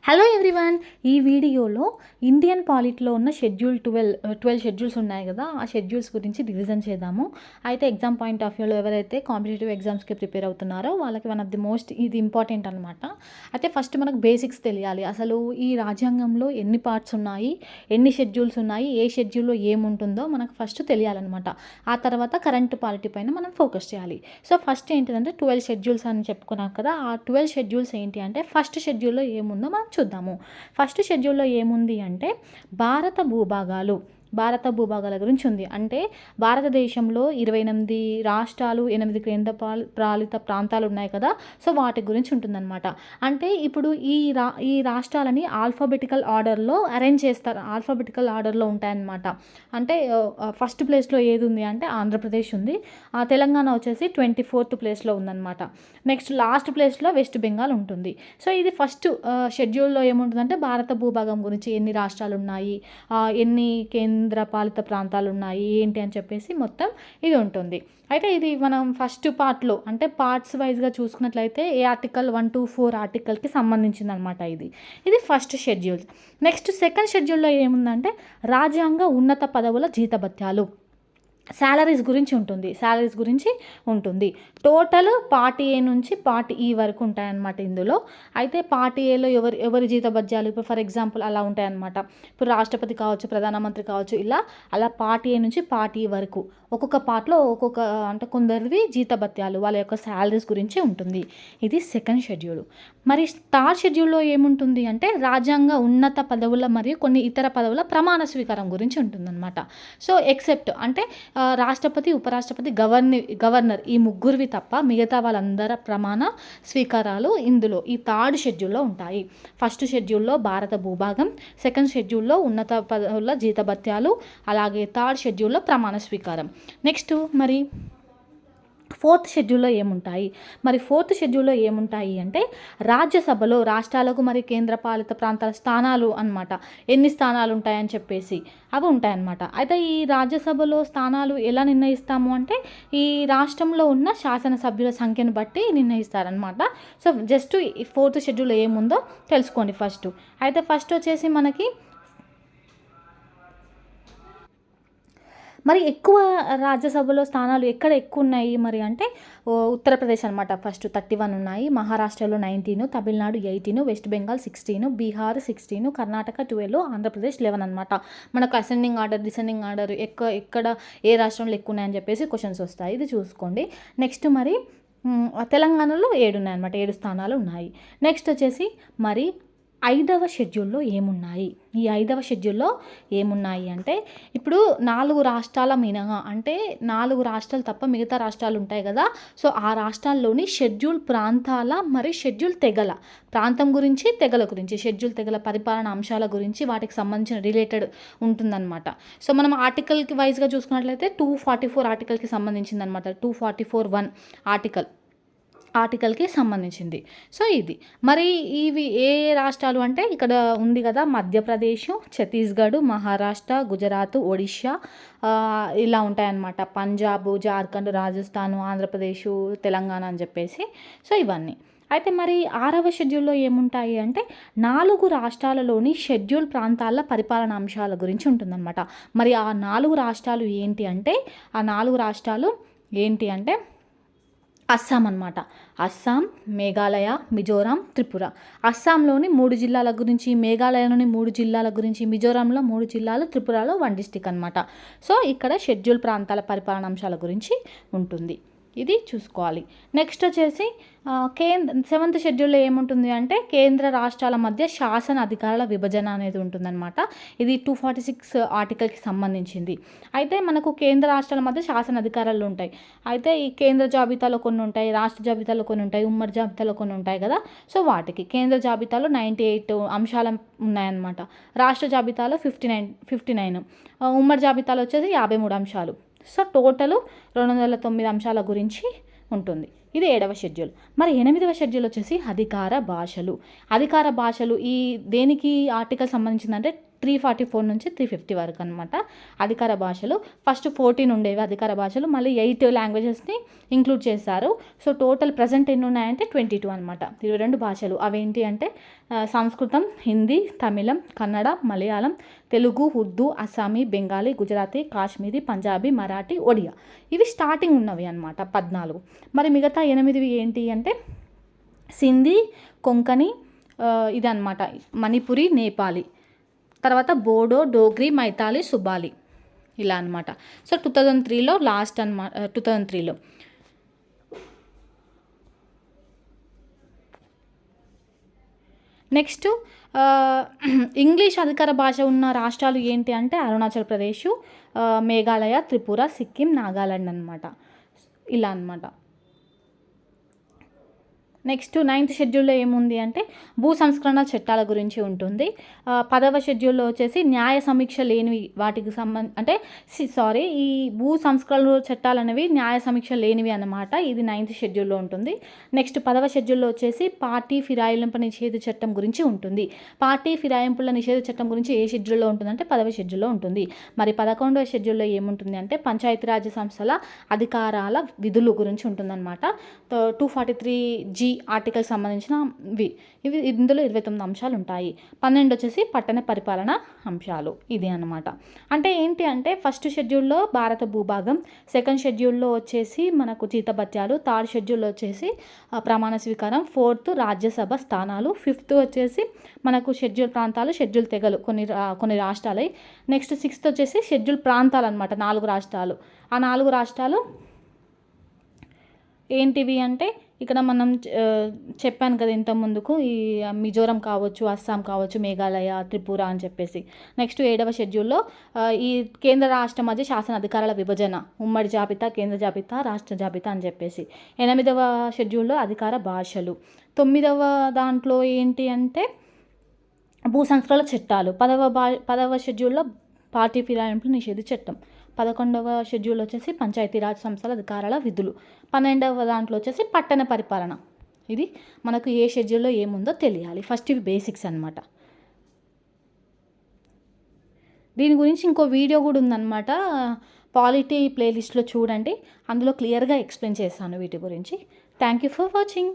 Hello everyone. ఈ వీడియోలో Indian పాలిట్లో ఉన్న షెడ్యూల్ 12 షెడ్యూల్స్ ఉన్నాయి కదా, ఆ షెడ్యూల్స్ గురించి రివిజన్ చేద్దాము. అయితే ఎగ్జామ్ పాయింట్ ఆఫ్ వ్యూలో ఎవరైతే కాంపిటేటివ్ ఎగ్జామ్స్కి ప్రిపేర్ అవుతున్నారో వాళ్ళకి వన్ ఆఫ్ ది మోస్ట్ ఇది ఇంపార్టెంట్ అనమాట. అయితే ఫస్ట్ మనకు బేసిక్స్ తెలియాలి. అసలు ఈ రాజ్యాంగంలో ఎన్ని పార్ట్స్ ఉన్నాయి, ఎన్ని షెడ్యూల్స్ ఉన్నాయి, ఏ షెడ్యూల్లో ఏముంటుందో మనకు ఫస్ట్ తెలియాలన్నమాట. ఆ తర్వాత కరెంట్ పాలిటీ పైన మనం ఫోకస్ చేయాలి. సో ఫస్ట్ ఏంటిదంటే 12 షెడ్యూల్స్ అని చెప్పుకున్నాం కదా. ఆ 12 షెడ్యూల్స్ ఏంటి అంటే ఫస్ట్ షెడ్యూల్లో ఏముందో మనం చూద్దాము. ఫస్ట్ షెడ్యూల్లో ఏముంది అంటే భారత భూభాగాల గురించి ఉంది. అంటే భారతదేశంలో 28 రాష్ట్రాలు, 8 పాలిత ప్రాంతాలు ఉన్నాయి కదా. సో వాటి గురించి ఉంటుందన్నమాట. అంటే ఇప్పుడు ఈ రాష్ట్రాలని ఆల్ఫాబెటికల్ ఆర్డర్లో అరేంజ్ చేస్తారు. ఆల్ఫాబెటికల్ ఆర్డర్లో ఉంటాయన్నమాట. అంటే ఫస్ట్ ప్లేస్లో ఏది ఉంది అంటే ఆంధ్రప్రదేశ్ ఉంది. తెలంగాణ వచ్చేసి 24th ప్లేస్లో ఉందన్నమాట. నెక్స్ట్ లాస్ట్ ప్లేస్లో వెస్ట్ బెంగాల్ ఉంటుంది. సో ఇది ఫస్ట్ షెడ్యూల్లో ఏముంటుందంటే భారత భూభాగం గురించి, ఎన్ని రాష్ట్రాలు ఉన్నాయి, ఎన్ని కేంద్ర పాలిత ప్రాంతాలు ఉన్నాయి ఏంటి అని చెప్పేసి మొత్తం ఇది ఉంటుంది. అయితే ఇది మనం ఫస్ట్ పార్ట్లో అంటే పార్ట్స్ వైజ్గా చూసుకున్నట్లయితే ఏ ఆర్టికల్ 1 to 4 ఆర్టికల్కి సంబంధించింది అనమాట. ఇది ఫస్ట్ షెడ్యూల్. నెక్స్ట్ సెకండ్ షెడ్యూల్లో ఏముందంటే రాజ్యాంగ ఉన్నత పదవుల జీతభత్యాలు, శాలరీస్ గురించి ఉంటుంది. టోటల్ పార్ట్ ఏ నుంచి పార్ట్ ఈ వరకు ఉంటాయన్నమాట ఇందులో. అయితే పార్ట్ ఏలో ఎవరి జీతభత్యాలు, ఇప్పుడు ఫర్ ఎగ్జాంపుల్ అలా ఉంటాయన్నమాట. ఇప్పుడు రాష్ట్రపతి కావచ్చు, ప్రధానమంత్రి కావచ్చు, అలా పార్ట్ ఏ నుంచి పార్ట్ ఈ వరకు ఒక్కొక్క పార్ట్లో ఒక్కొక్క అంటే కొందరివి జీతభత్యాలు, వాళ్ళ యొక్క శాలరీస్ గురించి ఉంటుంది. ఇది సెకండ్ షెడ్యూల్. మరి థర్డ్ షెడ్యూల్లో ఏముంటుంది అంటే రాజ్యాంగ ఉన్నత పదవుల మరియు కొన్ని ఇతర పదవుల ప్రమాణ స్వీకారం గురించి ఉంటుందన్నమాట. సో ఎక్సెప్ట్ అంటే రాష్ట్రపతి, ఉపరాష్ట్రపతి, గవర్నర్ ఈ ముగ్గురివి తప్ప మిగతా వాళ్ళందరి ప్రమాణ స్వీకారాలు ఇందులో ఈ థర్డ్ షెడ్యూల్లో ఉంటాయి. ఫస్ట్ షెడ్యూల్లో భారత భూభాగం, సెకండ్ షెడ్యూల్లో ఉన్నత పదవుల జీతభత్యాలు, అలాగే థర్డ్ షెడ్యూల్లో ప్రమాణ స్వీకారం. నెక్స్ట్ మరి ఫోర్త్ షెడ్యూల్లో ఏముంటాయి అంటే రాజ్యసభలో రాష్ట్రాలకు మరి కేంద్రపాలిత ప్రాంతాల స్థానాలు అన్నమాట. ఎన్ని స్థానాలు ఉంటాయని చెప్పేసి అవి ఉంటాయన్నమాట. అయితే ఈ రాజ్యసభలో స్థానాలు ఎలా నిర్ణయిస్తాము అంటే ఈ రాష్ట్రంలో ఉన్న శాసనసభ్యుల సంఖ్యను బట్టి నిర్ణయిస్తారనమాట. సో జస్ట్ ఈ ఫోర్త్ షెడ్యూల్లో ఏముందో తెలుసుకోండి ఫస్ట్. అయితే ఫస్ట్ వచ్చేసి మనకి మరి ఎక్కువ రాజ్యసభలో స్థానాలు ఎక్కడ ఎక్కువ ఉన్నాయి మరి అంటే ఉత్తరప్రదేశ్ అనమాట. ఫస్ట్ 31 ఉన్నాయి, మహారాష్ట్రలో 19, తమిళనాడు 18, వెస్ట్ బెంగాల్ 16, బీహార్ 16, కర్ణాటక 12, ఆంధ్రప్రదేశ్ 11 అనమాట. మనకు అసెండింగ్ ఆర్డర్, డిసెండింగ్ ఆర్డర్ ఎక్కడ ఏ రాష్ట్రంలో ఎక్కువ ఉన్నాయని చెప్పేసి క్వశ్చన్స్ వస్తాయి. ఇది చూసుకోండి. నెక్స్ట్ మరి తెలంగాణలో 7 ఉన్నాయన్నమాట, 7 స్థానాలు ఉన్నాయి. నెక్స్ట్ వచ్చేసి మరి 5వ షెడ్యూల్లో ఏమున్నాయి అంటే ఇప్పుడు 4 రాష్ట్రాల మినహా అంటే 4 రాష్ట్రాలు తప్ప మిగతా రాష్ట్రాలు ఉంటాయి కదా. సో ఆ రాష్ట్రాల్లోని షెడ్యూల్ ప్రాంతాల మరి షెడ్యూల్ తెగల ప్రాంతం గురించి, తెగల గురించి, షెడ్యూల్ తెగల పరిపాలన అంశాల గురించి వాటికి సంబంధించిన రిలేటెడ్ ఉంటుందన్నమాట. సో మనం ఆర్టికల్కి వైజ్గా చూసుకున్నట్లయితే 244 ఆర్టికల్కి సంబంధించిందనమాట. 244(1) ఆర్టికల్కి సంబంధించింది. సో ఇది మరి ఇవి ఏ రాష్ట్రాలు అంటే ఇక్కడ ఉంది కదా, మధ్యప్రదేశ్, ఛత్తీస్గఢ్, మహారాష్ట్ర, గుజరాత్, ఒడిషా ఇలా ఉంటాయన్నమాట. పంజాబ్, జార్ఖండ్, రాజస్థాన్, ఆంధ్రప్రదేశ్, తెలంగాణ అని చెప్పేసి. సో ఇవన్నీ. అయితే మరి 6వ షెడ్యూల్లో ఏముంటాయి అంటే 4 రాష్ట్రాలలోని షెడ్యూల్ ప్రాంతాల పరిపాలన అంశాల గురించి ఉంటుందన్నమాట. మరి ఆ 4 రాష్ట్రాలు ఏంటి అంటే అస్సాం అనమాట. అస్సాం, మేఘాలయ, మిజోరాం, త్రిపుర. అస్సాంలోని 3 జిల్లాల గురించి, మేఘాలయలోని 3 జిల్లాల గురించి, మిజోరాంలో 3 జిల్లాలు, త్రిపురలో 1 డిస్టిక్ అనమాట. సో ఇక్కడ షెడ్యూల్ ప్రాంతాల పరిపాలన అంశాల గురించి ఉంటుంది. ఇది చూసుకోవాలి. నెక్స్ట్ వచ్చేసి 7th షెడ్యూల్లో ఏముంటుంది అంటే కేంద్ర రాష్ట్రాల మధ్య శాసన అధికారాల విభజన అనేది ఉంటుందన్నమాట. ఇది 246 ఆర్టికల్కి సంబంధించింది. అయితే మనకు కేంద్ర రాష్ట్రాల మధ్య శాసన అధికారాలు ఉంటాయి. అయితే ఈ కేంద్ర జాబితాలో కొన్ని ఉంటాయి, రాష్ట్ర జాబితాలో కొన్ని ఉంటాయి, ఉమ్మడి జాబితాలో కొన్ని ఉంటాయి కదా. సో వాటికి కేంద్ర జాబితాలో 98 అంశాలు ఉన్నాయన్నమాట. రాష్ట్ర జాబితాలో 59, ఉమ్మడి జాబితాలో వచ్చేసి 53 అంశాలు. సో టోటల్ 209 అంశాల గురించి ఉంటుంది. ఇది 7వ షెడ్యూల్. మరి 8వ షెడ్యూల్ వచ్చేసి అధికార భాషలు. ఈ దేనికి ఆర్టికల్ సంబంధించిందంటే 344 నుంచి 350 వరకు అనమాట అధికార భాషలు. ఫస్ట్ 14 ఉండేవి అధికార భాషలు, మళ్ళీ 8 లాంగ్వేజెస్ని ఇంక్లూడ్ చేశారు. సో టోటల్ ప్రజెంట్ ఎన్ని ఉన్నాయంటే 22 అనమాట, 22 భాషలు. అవేంటి అంటే సంస్కృతం, హిందీ, తమిళం, కన్నడ, మలయాళం, తెలుగు, ఉర్దూ, అస్సామీ, బెంగాలీ, గుజరాతీ, కాశ్మీరీ, పంజాబీ, మరాఠీ, ఒడియా. ఇవి స్టార్టింగ్ ఉన్నవి అనమాట 14. మరి మిగతా 8 ఏంటి అంటే సింధీ, కొంకణి, ఇదన్నమాట మణిపురి, నేపాలి, తర్వాత బోడో, డోగ్రీ, మైతాలి, సుబాలి, ఇలా అనమాట. సో 2003లో లాస్ట్ అనమాట. 2003లో నెక్స్ట్ ఇంగ్లీష్ అధికార భాష ఉన్న రాష్ట్రాలు ఏంటి అంటే అరుణాచల్ ప్రదేశ్, మేఘాలయ, త్రిపుర, సిక్కిం, నాగాలాండ్ అనమాట. ఇలా అనమాట. నెక్స్ట్ 9th షెడ్యూల్లో ఏముంది అంటే భూ సంస్కరణ చట్టాల గురించి ఉంటుంది. 10వ షెడ్యూల్లో వచ్చేసి న్యాయ సమీక్ష లేనివి వాటికి అంటే ఈ భూ సంస్కరణ చట్టాలు అనేవి న్యాయ సమీక్ష లేనివి అన్నమాట. ఇది 9th షెడ్యూల్లో ఉంటుంది. నెక్స్ట్ 10వ షెడ్యూల్లో వచ్చేసి పార్టీ ఫిరాయింపుల నిషేధ చట్టం గురించి ఉంటుంది. పార్టీ ఫిరాయింపుల నిషేధ చట్టం గురించి ఏ షెడ్యూల్లో ఉంటుందంటే 10వ షెడ్యూల్లో ఉంటుంది. మరి 11వ షెడ్యూల్లో ఏముంటుంది అంటే పంచాయతీరాజ్ సంస్థల అధికారాల విధులు గురించి ఉంటుందన్నమాట. 243G ఆర్టికల్ సంబంధించినవి ఇవి. ఇందులో 29 అంశాలు ఉంటాయి. 12 వచ్చేసి పట్టణ పరిపాలన అంశాలు. ఇది అన్నమాట. అంటే ఏంటి అంటే ఫస్ట్ షెడ్యూల్లో భారత భూభాగం, సెకండ్ షెడ్యూల్లో వచ్చేసి మనకు జీతభత్యాలు, థర్డ్ షెడ్యూల్లో వచ్చేసి ప్రమాణ స్వీకారం, 4th రాజ్యసభ స్థానాలు, 5th వచ్చేసి మనకు షెడ్యూల్ ప్రాంతాలు, షెడ్యూల్ తెగలు కొన్ని రాష్ట్రాలై. నెక్స్ట్ 6th వచ్చేసి షెడ్యూల్ ప్రాంతాలు అనమాట, 4 రాష్ట్రాలు. ఆ 4 రాష్ట్రాలు ఏంటివి అంటే ఇక్కడ మనం చెప్పాను కదా ఇంత ముందుకు, ఈ మిజోరం కావచ్చు, అస్సాం కావచ్చు, మేఘాలయ, త్రిపుర అని చెప్పేసి. నెక్స్ట్ 7వ షెడ్యూల్లో ఈ కేంద్ర రాష్ట్ర మధ్య శాసన అధికారాల విభజన, ఉమ్మడి జాబితా, కేంద్ర జాబితా, రాష్ట్ర జాబితా అని చెప్పేసి. 8వ షెడ్యూల్లో అధికార భాషలు. 9వ దాంట్లో ఏంటి అంటే భూ సంస్కరణ చట్టాలు. 10వ షెడ్యూల్లో పార్టీ ఫిరాయింపులు నిషేధ చట్టం. 11వ షెడ్యూల్ వచ్చేసి పంచాయతీరాజ్ సంస్థల అధికారాల విధులు. 12వ దాంట్లో వచ్చేసి పట్టణ పరిపాలన. ఇది మనకు ఏ షెడ్యూల్లో ఏముందో తెలియాలి. ఫస్ట్ ఇవి బేసిక్స్ అనమాట. దీని గురించి ఇంకో వీడియో కూడా ఉందన్నమాట, పాలిటీ ప్లేలిస్ట్లో చూడండి, అందులో క్లియర్గా ఎక్స్ప్లెయిన్ చేస్తాను వీటి గురించి. Thank you for watching.